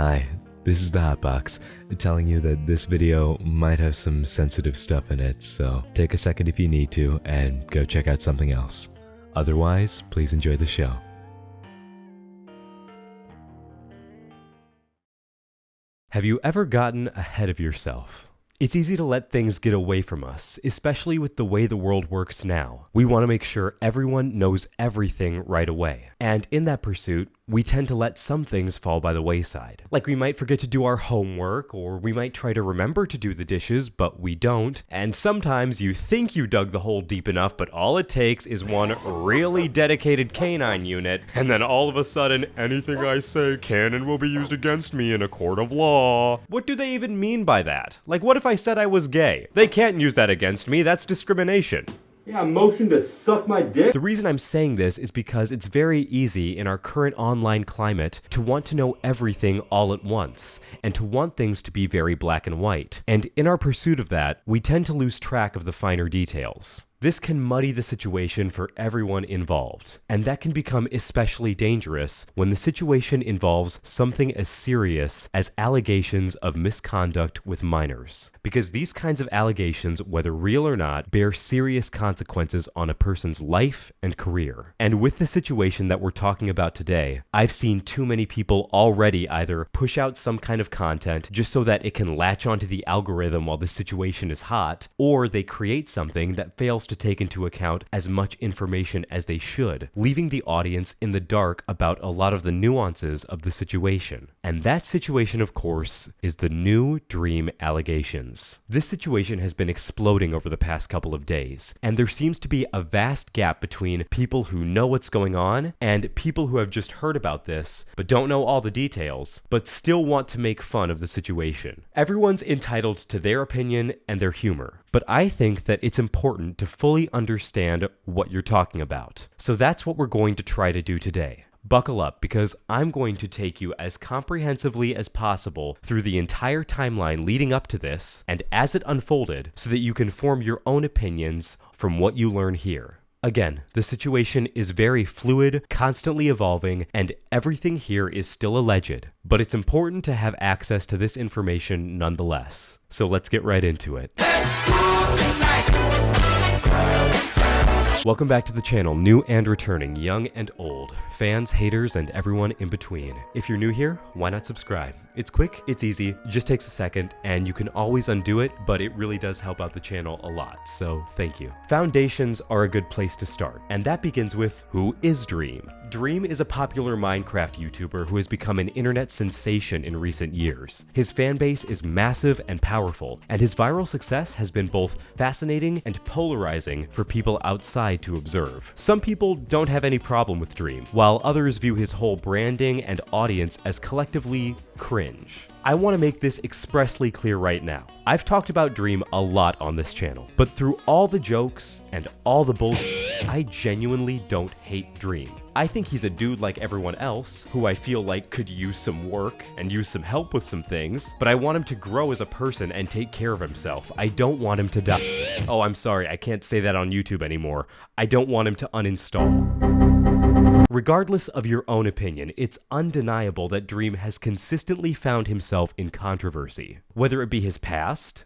Hi, this is the Hotbox, telling you that this video might have some sensitive stuff in it, so take a second if you need to and go check out something else. Otherwise, please enjoy the show. Have you ever gotten ahead of yourself? It's easy to let things get away from us, especially with the way the world works now. We want to make sure everyone knows everything right away. And in that pursuit, we tend to let some things fall by the wayside. Like we might forget to do our homework, or we might try to remember to do the dishes, but we don't. And sometimes you think you dug the hole deep enough, but all it takes is one really dedicated canine unit, and then all of a sudden, anything I say can and will be used against me in a court of law. What do they even mean by that? Like, what if I said I was gay? They can't use that against me, that's discrimination. Yeah, motion to suck my dick. The reason I'm saying this is because it's very easy in our current online climate to want to know everything all at once, and to want things to be very black and white. And in our pursuit of that, we tend to lose track of the finer details. This can muddy the situation for everyone involved, and that can become especially dangerous when the situation involves something as serious as allegations of misconduct with minors. Because these kinds of allegations, whether real or not, bear serious consequences on a person's life and career. And with the situation that we're talking about today, I've seen too many people already either push out some kind of content just so that it can latch onto the algorithm while the situation is hot, or they create something that fails to take into account as much information as they should, leaving the audience in the dark about a lot of the nuances of the situation. And that situation, of course, is the new Dream allegations. This situation has been exploding over the past couple of days, and there seems to be a vast gap between people who know what's going on and people who have just heard about this, but don't know all the details, but still want to make fun of the situation. Everyone's entitled to their opinion and their humor, but I think that it's important to fully understand what you're talking about. So that's what we're going to try to do today. Buckle up, because I'm going to take you as comprehensively as possible through the entire timeline leading up to this and as it unfolded, so that you can form your own opinions from what you learn here. Again, the situation is very fluid, constantly evolving, and everything here is still alleged, but it's important to have access to this information nonetheless. So let's get right into it. Welcome back to the channel, new and returning, young and old, fans, haters, and everyone in between. If you're new here, why not subscribe? It's quick, it's easy, just takes a second, and you can always undo it, but it really does help out the channel a lot, so thank you. Foundations are a good place to start, and that begins with, who is Dream? Dream is a popular Minecraft YouTuber who has become an internet sensation in recent years. His fan base is massive and powerful, and his viral success has been both fascinating and polarizing for people outside to observe. Some people don't have any problem with Dream, while others view his whole branding and audience as collectively cringe. I want to make this expressly clear right now. I've talked about Dream a lot on this channel, but through all the jokes and all the bullshit, I genuinely don't hate Dream. I think he's a dude like everyone else, who I feel like could use some work and use some help with some things, but I want him to grow as a person and take care of himself. I don't want him to die. Oh, I'm sorry, I can't say that on YouTube anymore. I don't want him to uninstall. Regardless of your own opinion, it's undeniable that Dream has consistently found himself in controversy, whether it be his past,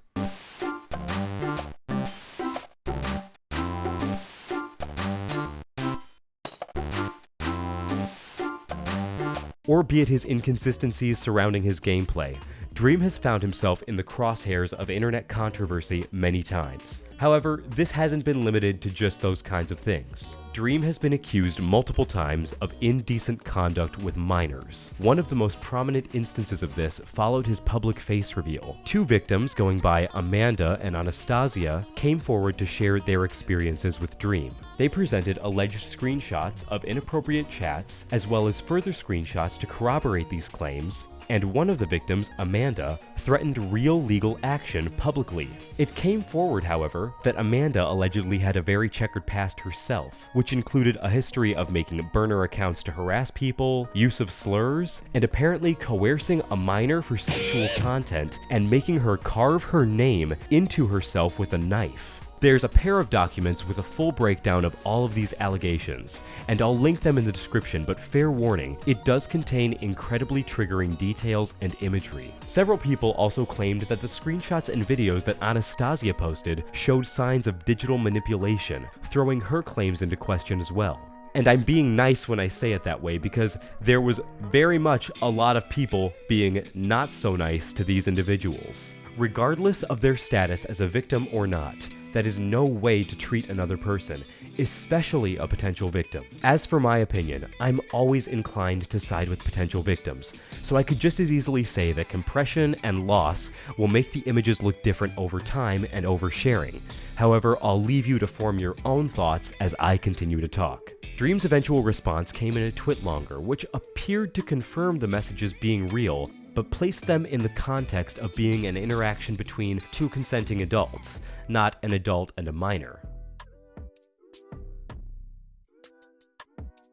or be it his inconsistencies surrounding his gameplay. Dream has found himself in the crosshairs of internet controversy many times. However, this hasn't been limited to just those kinds of things. Dream has been accused multiple times of indecent conduct with minors. One of the most prominent instances of this followed his public face reveal. Two victims, going by Amanda and Anastasia, came forward to share their experiences with Dream. They presented alleged screenshots of inappropriate chats, as well as further screenshots to corroborate these claims, and one of the victims, Amanda, threatened real legal action publicly. It came forward, however, that Amanda allegedly had a very checkered past herself, which included a history of making burner accounts to harass people, use of slurs, and apparently coercing a minor for sexual content and making her carve her name into herself with a knife. There's a pair of documents with a full breakdown of all of these allegations, and I'll link them in the description, but fair warning, it does contain incredibly triggering details and imagery. Several people also claimed that the screenshots and videos that Anastasia posted showed signs of digital manipulation, throwing her claims into question as well. And I'm being nice when I say it that way because there was very much a lot of people being not so nice to these individuals. Regardless of their status as a victim or not, that is no way to treat another person, especially a potential victim. As for my opinion, I'm always inclined to side with potential victims, so I could just as easily say that compression and loss will make the images look different over time and oversharing. However, I'll leave you to form your own thoughts as I continue to talk. Dream's eventual response came in a twit longer, which appeared to confirm the messages being real, but placed them in the context of being an interaction between two consenting adults, not an adult and a minor.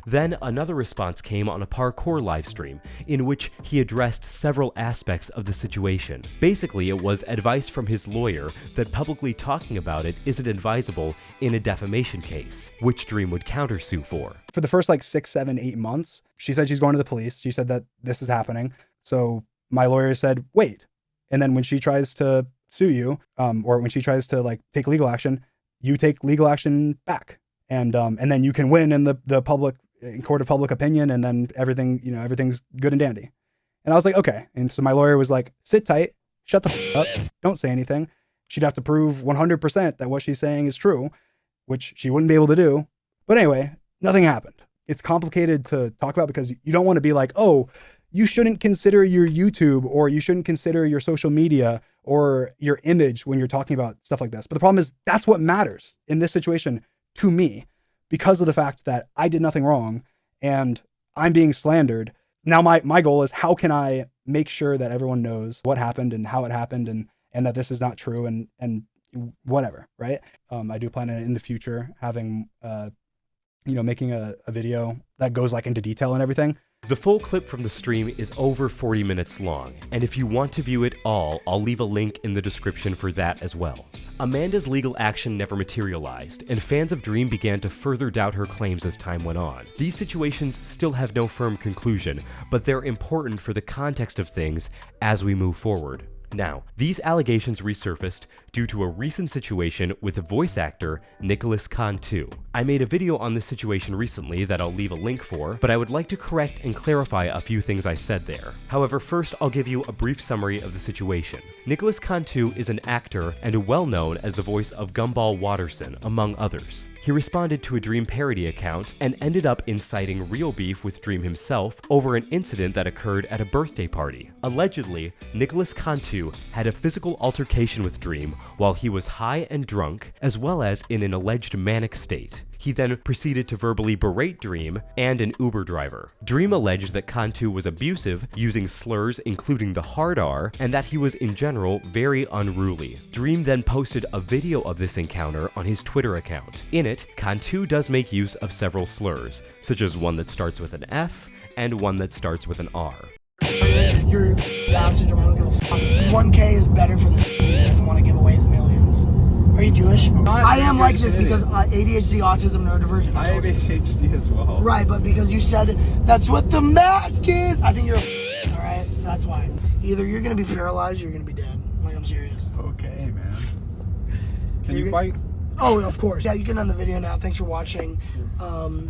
Then another response came on a Parkour livestream, in which he addressed several aspects of the situation. Basically, it was advice from his lawyer that publicly talking about it isn't advisable in a defamation case, which Dream would countersue for. For the first like 6, 7, 8 months, she said she's going to the police. She said that this is happening. So my lawyer said, wait. And then when she tries to sue you, or when she tries to like take legal action, you take legal action back. And then you can win in the public, in court of public opinion, and then everything, you know, everything's good and dandy. And I was like, okay. And so my lawyer was like, sit tight, shut the f up, don't say anything. She'd have to prove 100% that what she's saying is true, which she wouldn't be able to do. But anyway, nothing happened. It's complicated to talk about because you don't want to be like, oh, you shouldn't consider your YouTube, or you shouldn't consider your social media or your image when you're talking about stuff like this. But the problem is that's what matters in this situation to me, because of the fact that I did nothing wrong and I'm being slandered. Now my goal is, how can I make sure that everyone knows what happened and how it happened, and that this is not true, and whatever, right? I do plan in the future having, making a video that goes like into detail and everything. The full clip from the stream is over 40 minutes long, and if you want to view it all, I'll leave a link in the description for that as well. Amanda's legal action never materialized, and fans of Dream began to further doubt her claims as time went on. These situations still have no firm conclusion, but they're important for the context of things as we move forward. Now, these allegations resurfaced due to a recent situation with voice actor Nicholas Cantu. I made a video on this situation recently that I'll leave a link for, but I would like to correct and clarify a few things I said there. However, first I'll give you a brief summary of the situation. Nicholas Cantu is an actor and well known as the voice of Gumball Watterson, among others. He responded to a Dream parody account and ended up inciting real beef with Dream himself over an incident that occurred at a birthday party. Allegedly, Nicholas Cantu had a physical altercation with Dream while he was high and drunk, as well as in an alleged manic state. He then proceeded to verbally berate Dream and an Uber driver. Dream alleged that Cantu was abusive, using slurs including the hard R, and that he was in general very unruly. Dream then posted a video of this encounter on his Twitter account. In it, Cantu does make use of several slurs, such as one that starts with an F and one that starts with an R. You're down syndrome, I don't give a fuck. 1K is better for the he doesn't want to give away his millions. Are you Jewish? I am like this because ADHD, autism, neurodivergent. I have ADHD as well. Right, but because you said that's what the mask is, I think you're alright, so that's why. Either you're going to be paralyzed or you're going to be dead. Like, I'm serious. Okay, man. Can you fight? Oh, of course. Yeah, you can end the video now. Thanks for watching.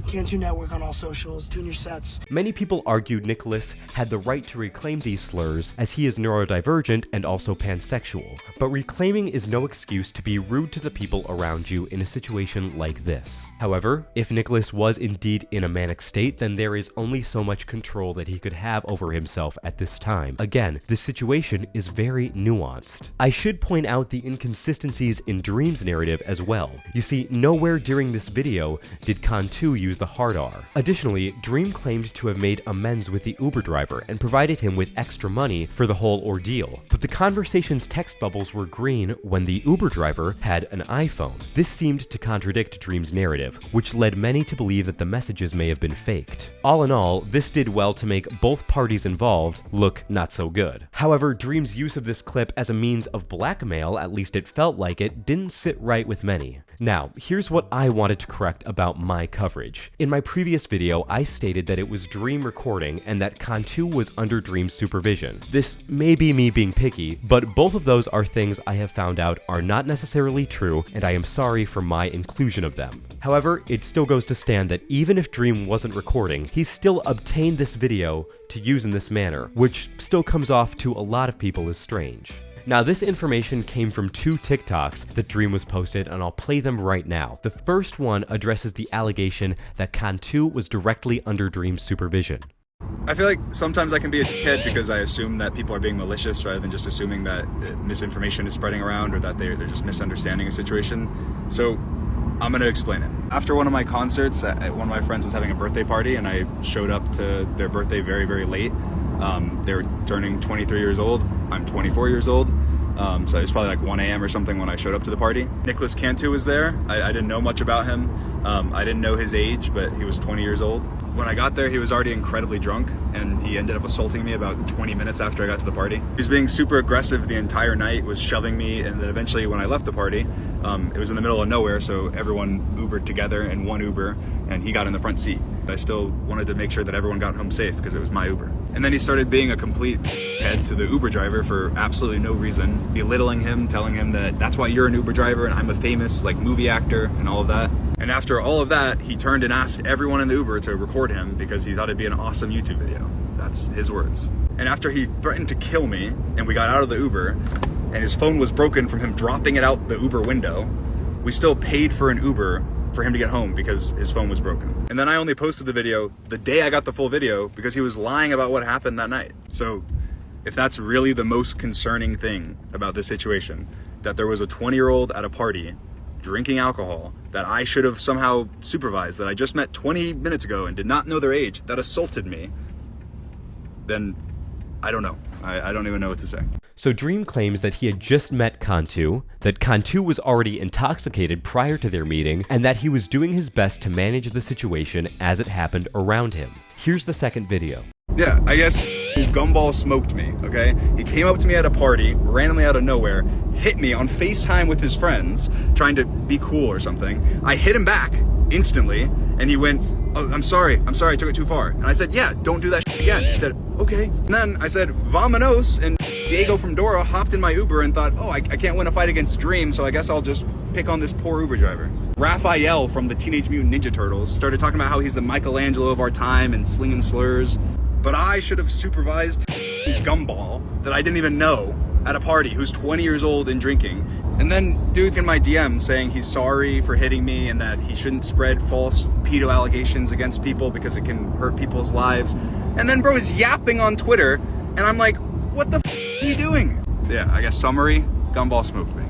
Cantu Network on all socials. Tune your sets. Many people argued Nicholas had the right to reclaim these slurs as he is neurodivergent and also pansexual, but reclaiming is no excuse to be rude to the people around you in a situation like this. However, if Nicholas was indeed in a manic state, then there is only so much control that he could have over himself at this time. Again, this situation is very nuanced. I should point out the inconsistencies in Dream's narrative as well. You see, nowhere during this video did Cantu use the hard R. Additionally, Dream claimed to have made amends with the Uber driver and provided him with extra money for the whole ordeal. But the conversation's text bubbles were green when the Uber driver had an iPhone. This seemed to contradict Dream's narrative, which led many to believe that the messages may have been faked. All in all, this did well to make both parties involved look not so good. However, Dream's use of this clip as a means of blackmail, at least it felt like it, didn't sit right with many. plenty. Now, here's what I wanted to correct about my coverage. In my previous video, I stated that it was Dream recording and that Cantu was under Dream's supervision. This may be me being picky, but both of those are things I have found out are not necessarily true, and I am sorry for my inclusion of them. However, it still goes to stand that even if Dream wasn't recording, he still obtained this video to use in this manner, which still comes off to a lot of people as strange. Now, this information came from 2 TikToks that Dream was posted, and I'll play them right now. The first one addresses the allegation that Cantu was directly under Dream's supervision. I feel like sometimes I can be a dickhead because I assume that people are being malicious rather than just assuming that misinformation is spreading around or that they're just misunderstanding a situation. So I'm gonna explain it. After one of my concerts, one of my friends was having a birthday party and I showed up to their birthday very, very late. They were turning 23 years old. I'm 24 years old. So it was probably like 1 a.m. or something when I showed up to the party. Nicholas Cantu was there. I didn't know much about him. I didn't know his age, but he was 20 years old. When I got there, he was already incredibly drunk, and he ended up assaulting me about 20 minutes after I got to the party. He was being super aggressive the entire night, was shoving me, and then eventually when I left the party, it was in the middle of nowhere, so everyone Ubered together in one Uber, and he got in the front seat. I still wanted to make sure that everyone got home safe because it was my Uber. And then he started being a complete head to the Uber driver for absolutely no reason, belittling him, telling him that that's why you're an Uber driver and I'm a famous like movie actor and all of that. And after all of that, he turned and asked everyone in the Uber to record him because he thought it'd be an awesome YouTube video. That's his words. And after he threatened to kill me and we got out of the Uber and his phone was broken from him dropping it out the Uber window, we still paid for an Uber for him to get home because his phone was broken. And then I only posted the video the day I got the full video because he was lying about what happened that night. So if that's really the most concerning thing about this situation, that there was a 20-year-old at a party drinking alcohol that I should have somehow supervised, that I just met 20 minutes ago and did not know their age, that assaulted me, then I don't know. I don't even know what to say. So Dream claims that he had just met Cantu, that Cantu was already intoxicated prior to their meeting, and that he was doing his best to manage the situation as it happened around him. Here's the second video. Yeah, I guess Gumball smoked me, okay? He came up to me at a party, randomly out of nowhere, hit me on FaceTime with his friends, trying to be cool or something. I hit him back instantly, and he went, "Oh, I'm sorry, I took it too far." And I said, "Yeah, don't do that shit again." He said, "Okay." And then I said, "Vamonos," and Diego from Dora hopped in my Uber and thought, "Oh, I can't win a fight against Dream, so I guess I'll just pick on this poor Uber driver." Raphael from the Teenage Mutant Ninja Turtles started talking about how he's the Michelangelo of our time and slinging slurs. But I should have supervised Gumball that I didn't even know at a party who's 20 years old and drinking. And then dude's in my DM saying he's sorry for hitting me and that he shouldn't spread false pedo allegations against people because it can hurt people's lives. And then bro is yapping on Twitter and I'm like, what the f are you doing? So yeah, I guess summary, Gumball smoked me.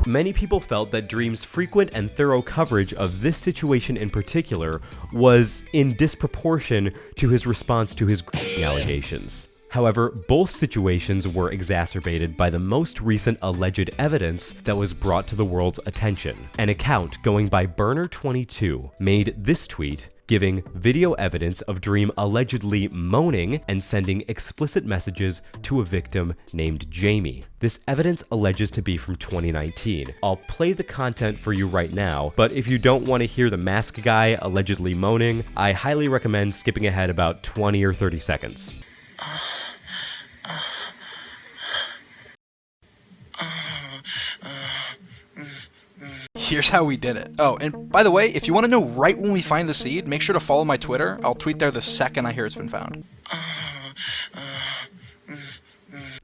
Many people felt that Dream's frequent and thorough coverage of this situation in particular was in disproportion to his response to his grooming allegations. However, both situations were exacerbated by the most recent alleged evidence that was brought to the world's attention. An account going by Burner22 made this tweet giving video evidence of Dream allegedly moaning and sending explicit messages to a victim named Jamie. This evidence alleges to be from 2019. I'll play the content for you right now, but if you don't want to hear the mask guy allegedly moaning, I highly recommend skipping ahead about 20 or 30 seconds. Here's how we did it. Oh, and by the way, if you want to know right when we find the seed, make sure to follow my Twitter. I'll tweet there the second I hear it's been found.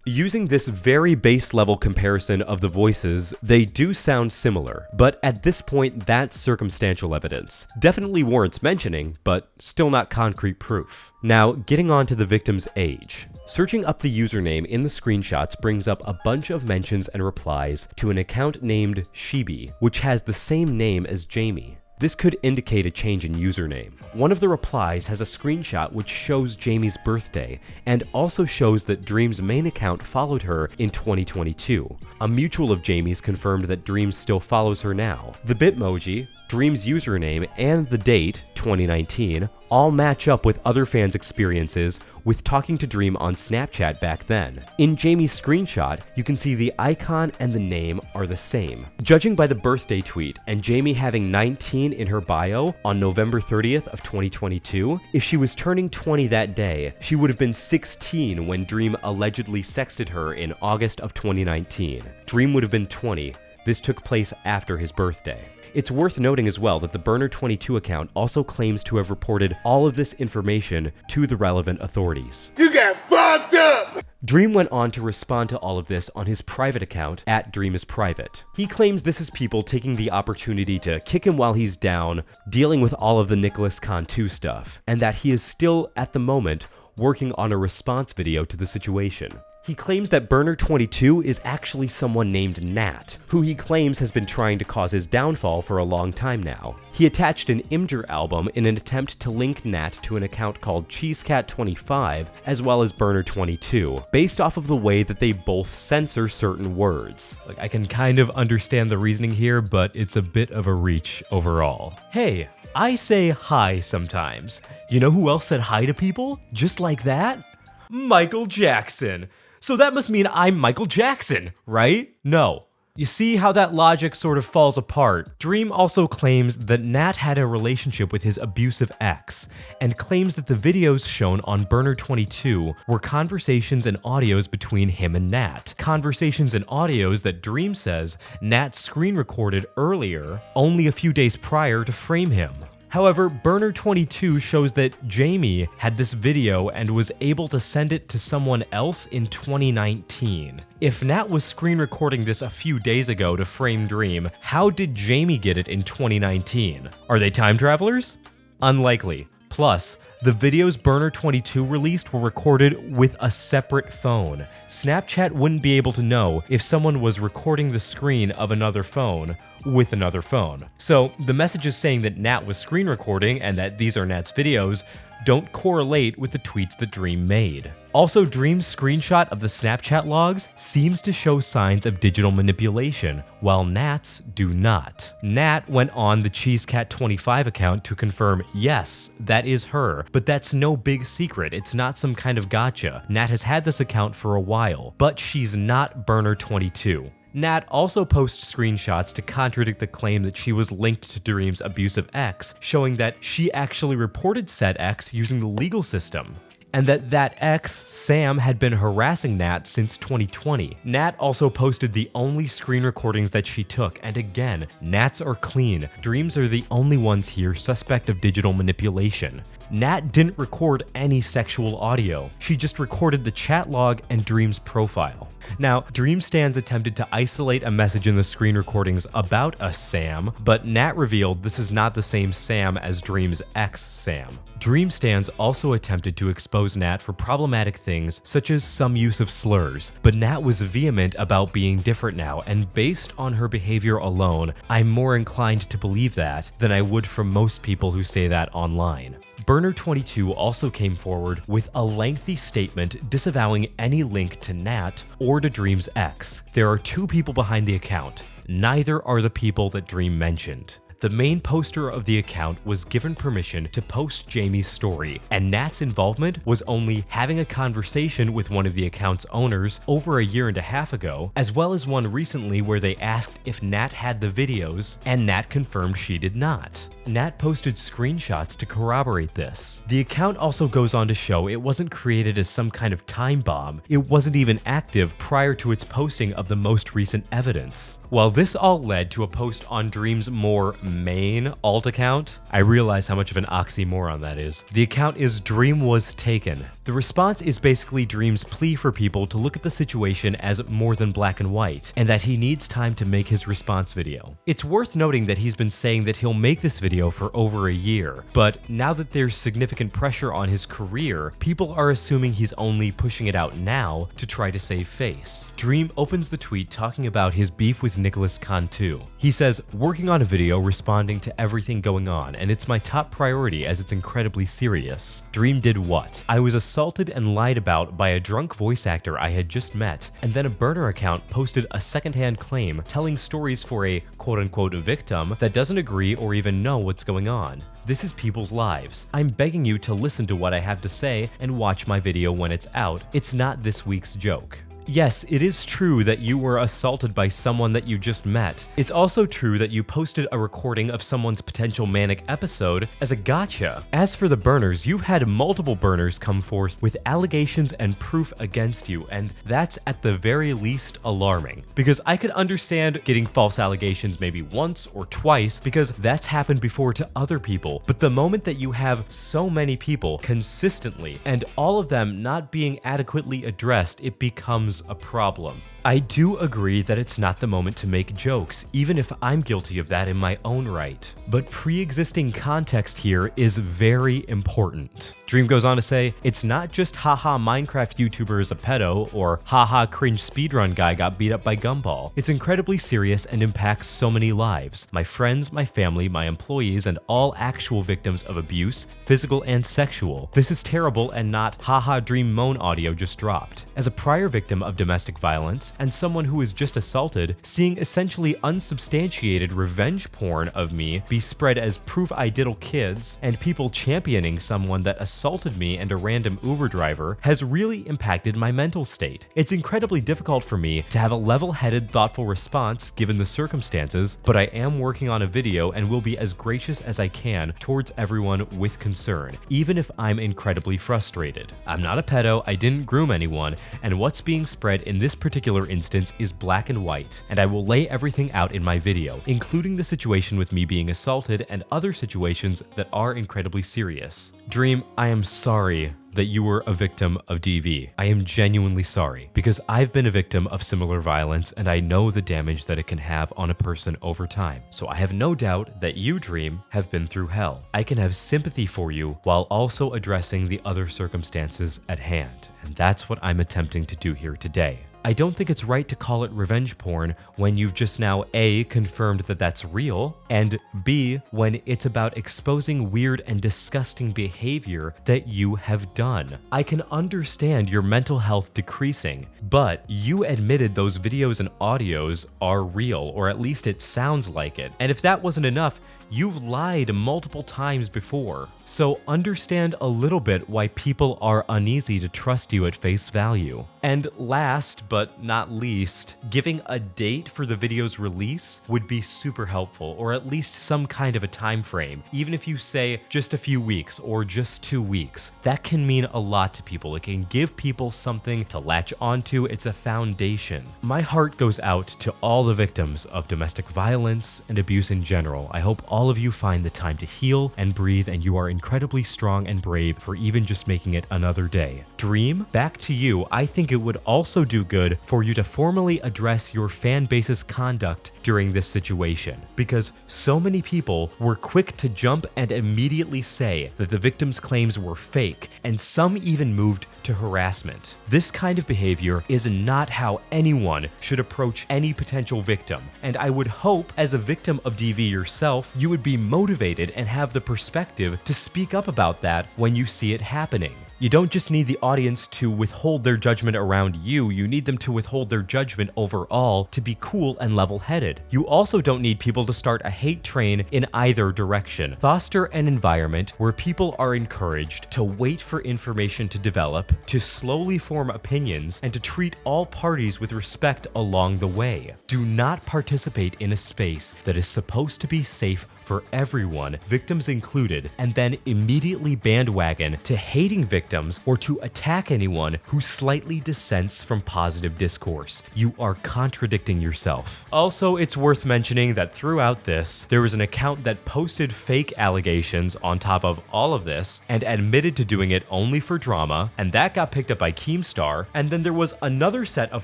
Using this very base level comparison of the voices, they do sound similar, but at this point that's circumstantial evidence. Definitely warrants mentioning, but still not concrete proof. Now, getting on to the victim's age. Searching up the username in the screenshots brings up a bunch of mentions and replies to an account named Shibi, which has the same name as Jamie. This could indicate a change in username. One of the replies has a screenshot which shows Jamie's birthday and also shows that Dream's main account followed her in 2022. A mutual of Jamie's confirmed that Dream still follows her now. The Bitmoji, Dream's username, and the date, 2019 all match up with other fans' experiences with talking to Dream on Snapchat back then. In Jamie's screenshot, you can see the icon and the name are the same. Judging by the birthday tweet and Jamie having 19 in her bio on November 30th of 2022, if she was turning 20 that day, she would have been 16 when Dream allegedly sexted her in August of 2019. Dream would have been 20. This took place after his birthday. It's worth noting as well that the Burner22 account also claims to have reported all of this information to the relevant authorities. You got fucked up! Dream went on to respond to all of this on his private account @DreamIsPrivate. He claims this is people taking the opportunity to kick him while he's down, dealing with all of the Nicholas Cantu stuff, and that he is still, at the moment, working on a response video to the situation. He claims that Burner22 is actually someone named Nat, who he claims has been trying to cause his downfall for a long time now. He attached an Imgur album in an attempt to link Nat to an account called CheeseCat25, as well as Burner22, based off of the way that they both censor certain words. Like, I can kind of understand the reasoning here, but it's a bit of a reach overall. Hey, I say hi sometimes. You know who else said hi to people? Just like that? Michael Jackson. So that must mean I'm Michael Jackson, right? No. You see how that logic sort of falls apart? Dream also claims that Nat had a relationship with his abusive ex, and claims that the videos shown on Burner22 were conversations and audios between him and Nat. Conversations and audios that Dream says Nat screen recorded earlier, only a few days prior to frame him. However, Burner22 shows that Jamie had this video and was able to send it to someone else in 2019. If Nat was screen recording this a few days ago to frame Dream, how did Jamie get it in 2019? Are they time travelers? Unlikely. Plus, the videos Burner22 released were recorded with a separate phone. Snapchat wouldn't be able to know if someone was recording the screen of another phone with another phone. So the messages saying that Nat was screen recording and that these are Nat's videos don't correlate with the tweets that Dream made. Also, Dream's screenshot of the Snapchat logs seems to show signs of digital manipulation, while Nat's do not. Nat went on the CheeseCat25 account to confirm, yes, that is her, but that's no big secret, it's not some kind of gotcha. Nat has had this account for a while, but she's not Burner22. Nat also posts screenshots to contradict the claim that she was linked to Dream's abusive ex, showing that she actually reported said ex using the legal system, and that ex, Sam, had been harassing Nat since 2020. Nat also posted the only screen recordings that she took, and again, Nat's are clean. Dreams are the only ones here suspect of digital manipulation. Nat didn't record any sexual audio. She just recorded the chat log and Dream's profile. Now, Dream Stans attempted to isolate a message in the screen recordings about a Sam, but Nat revealed this is not the same Sam as Dream's ex Sam. Dream Stans also attempted to expose Nat for problematic things such as some use of slurs, but Nat was vehement about being different now, and based on her behavior alone, I'm more inclined to believe that than I would from most people who say that online. Burner22 also came forward with a lengthy statement disavowing any link to Nat or to Dream's ex. There are two people behind the account. Neither are the people that Dream mentioned. The main poster of the account was given permission to post Jamie's story, and Nat's involvement was only having a conversation with one of the account's owners over a year and a half ago, as well as one recently where they asked if Nat had the videos, and Nat confirmed she did not. Nat posted screenshots to corroborate this. The account also goes on to show it wasn't created as some kind of time bomb. It wasn't even active prior to its posting of the most recent evidence. While this all led to a post on Dream's more main alt account, I realize how much of an oxymoron that is. The account is Dream Was Taken. The response is basically Dream's plea for people to look at the situation as more than black and white, and that he needs time to make his response video. It's worth noting that he's been saying that he'll make this video for over a year, but now that there's significant pressure on his career, people are assuming he's only pushing it out now to try to save face. Dream opens the tweet talking about his beef with Nicholas Cantu. He says, "Working on a video responding to everything going on, and it's my top priority as it's incredibly serious. Dream did what? I was assaulted and lied about by a drunk voice actor I had just met, and then a burner account posted a secondhand claim telling stories for a quote-unquote victim that doesn't agree or even know what's going on. This is people's lives. I'm begging you to listen to what I have to say and watch my video when it's out. It's not this week's joke. Yes, it is true that you were assaulted by someone that you just met. It's also true that you posted a recording of someone's potential manic episode as a gotcha. As for the burners, you've had multiple burners come forth with allegations and proof against you, and that's at the very least alarming. Because I could understand getting false allegations maybe once or twice, because that's happened before to other people. But the moment that you have so many people consistently, and all of them not being adequately addressed, it becomes a problem. I do agree that it's not the moment to make jokes, even if I'm guilty of that in my own right. But pre-existing context here is very important. Dream goes on to say, it's not just haha Minecraft YouTuber is a pedo or haha cringe speedrun guy got beat up by Gumball. It's incredibly serious and impacts so many lives. My friends, my family, my employees, and all actual victims of abuse, physical and sexual. This is terrible and not haha Dream moan audio just dropped. As a prior victim of domestic violence and someone who was just assaulted, seeing essentially unsubstantiated revenge porn of me be spread as proof I diddle kids and people championing someone that assaulted me and a random Uber driver has really impacted my mental state. It's incredibly difficult for me to have a level-headed, thoughtful response given the circumstances, but I am working on a video and will be as gracious as I can towards everyone with concern, even if I'm incredibly frustrated. I'm not a pedo, I didn't groom anyone, and what's being spread in this particular instance is black and white, and I will lay everything out in my video, including the situation with me being assaulted and other situations that are incredibly serious. Dream, I am sorry that you were a victim of DV. I am genuinely sorry, because I've been a victim of similar violence and I know the damage that it can have on a person over time. So I have no doubt that you, Dream, have been through hell. I can have sympathy for you while also addressing the other circumstances at hand, and that's what I'm attempting to do here today. I don't think it's right to call it revenge porn when you've just now A, confirmed that that's real, and B, when it's about exposing weird and disgusting behavior that you have done. I can understand your mental health decreasing, but you admitted those videos and audios are real, or at least it sounds like it. And if that wasn't enough, you've lied multiple times before. So understand a little bit why people are uneasy to trust you at face value. And last but not least, giving a date for the video's release would be super helpful, or at least some kind of a time frame. Even if you say just a few weeks or just 2 weeks, that can mean a lot to people. It can give people something to latch onto. It's a foundation. My heart goes out to all the victims of domestic violence and abuse in general. I hope all of you find the time to heal and breathe, and you are incredibly strong and brave for even just making it another day. Dream, back to you. I think it would also do good for you to formally address your fan base's conduct during this situation, because so many people were quick to jump and immediately say that the victim's claims were fake, and some even moved to harassment. This kind of behavior is not how anyone should approach any potential victim, and I would hope as a victim of DV yourself, you would be motivated and have the perspective to speak up about that when you see it happening. You don't just need the audience to withhold their judgment around you, you need them to withhold their judgment overall to be cool and level-headed. You also don't need people to start a hate train in either direction. Foster an environment where people are encouraged to wait for information to develop, to slowly form opinions, and to treat all parties with respect along the way. Do not participate in a space that is supposed to be safe for everyone, victims included, and then immediately bandwagon to hating victims or to attack anyone who slightly dissents from positive discourse. You are contradicting yourself. Also, it's worth mentioning that throughout this, there was an account that posted fake allegations on top of all of this and admitted to doing it only for drama, and that got picked up by Keemstar. And then there was another set of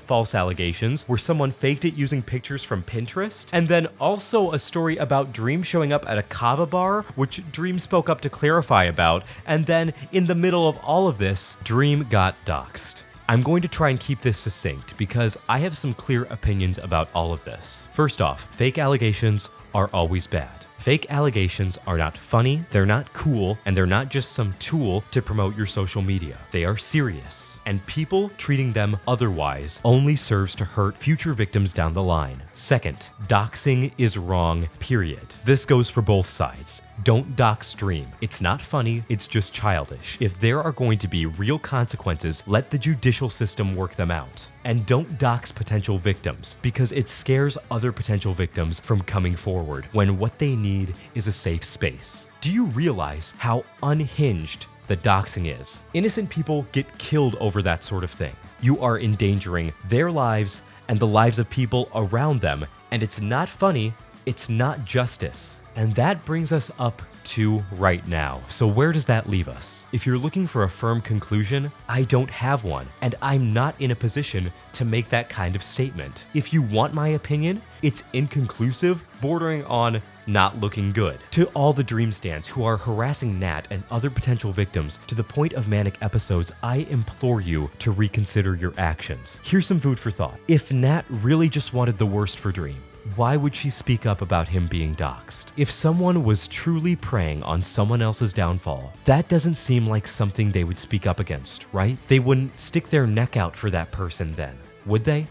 false allegations where someone faked it using pictures from Pinterest, and then also a story about Dream showing up at a kava bar, which Dream spoke up to clarify about, and then in the middle of all of this, Dream got doxed. I'm going to try and keep this succinct because I have some clear opinions about all of this. First off, fake allegations are always bad. Fake allegations are not funny, they're not cool, and they're not just some tool to promote your social media. They are serious, and people treating them otherwise only serves to hurt future victims down the line. Second, doxing is wrong, period. This goes for both sides. Don't dox Dream. It's not funny, it's just childish. If there are going to be real consequences, let the judicial system work them out. And don't dox potential victims, because it scares other potential victims from coming forward when what they need is a safe space. Do you realize how unhinged the doxing is? Innocent people get killed over that sort of thing. You are endangering their lives and the lives of people around them, and it's not funny, it's not justice. And that brings us up to right now. So where does that leave us? If you're looking for a firm conclusion, I don't have one, and I'm not in a position to make that kind of statement. If you want my opinion, it's inconclusive, bordering on not looking good. To all the Dream Stans who are harassing Nat and other potential victims to the point of manic episodes, I implore you to reconsider your actions. Here's some food for thought. If Nat really just wanted the worst for Dream, why would she speak up about him being doxxed? If someone was truly preying on someone else's downfall, that doesn't seem like something they would speak up against, right? They wouldn't stick their neck out for that person then, would they?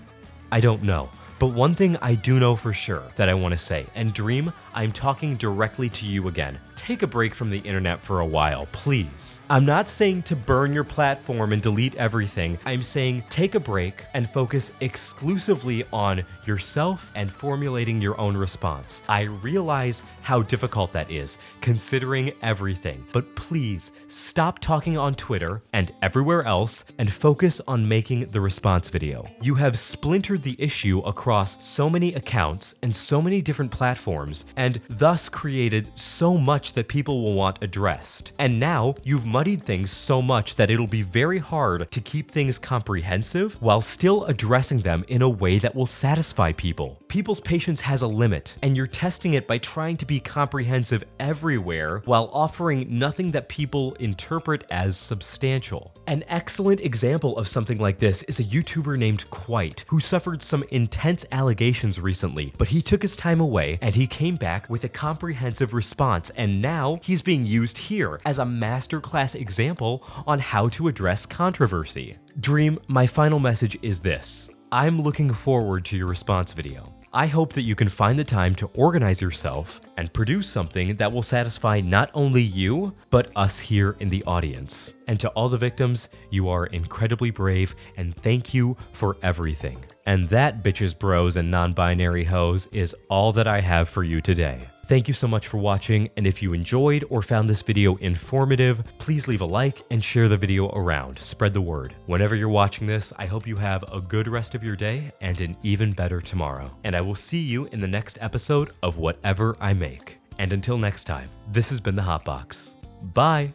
I don't know. But one thing I do know for sure that I want to say, and Dream, I'm talking directly to you again. Take a break from the internet for a while, please. I'm not saying to burn your platform and delete everything. I'm saying take a break and focus exclusively on yourself and formulating your own response. I realize how difficult that is, considering everything. But please stop talking on Twitter and everywhere else and focus on making the response video. You have splintered the issue across so many accounts and so many different platforms, and thus created so much that people will want addressed. And now you've muddied things so much that it'll be very hard to keep things comprehensive while still addressing them in a way that will satisfy people. People's patience has a limit, and you're testing it by trying to be comprehensive everywhere while offering nothing that people interpret as substantial. An excellent example of something like this is a YouTuber named Quite, who suffered some intense allegations recently, but he took his time away and he came back with a comprehensive response, and now he's being used here as a masterclass example on how to address controversy. Dream, my final message is this. I'm looking forward to your response video. I hope that you can find the time to organize yourself and produce something that will satisfy not only you, but us here in the audience. And to all the victims, you are incredibly brave, and thank you for everything. And that, bitches, bros, and non-binary hoes, is all that I have for you today. Thank you so much for watching, and if you enjoyed or found this video informative, please leave a like and share the video around. Spread the word. Whenever you're watching this, I hope you have a good rest of your day and an even better tomorrow. And I will see you in the next episode of whatever I make. And until next time, this has been the Hotbox. Bye.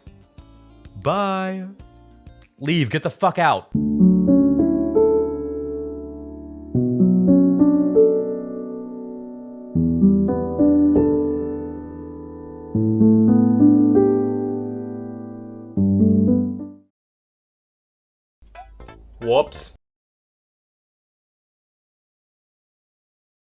Bye. Leave. Get the fuck out. Whoops.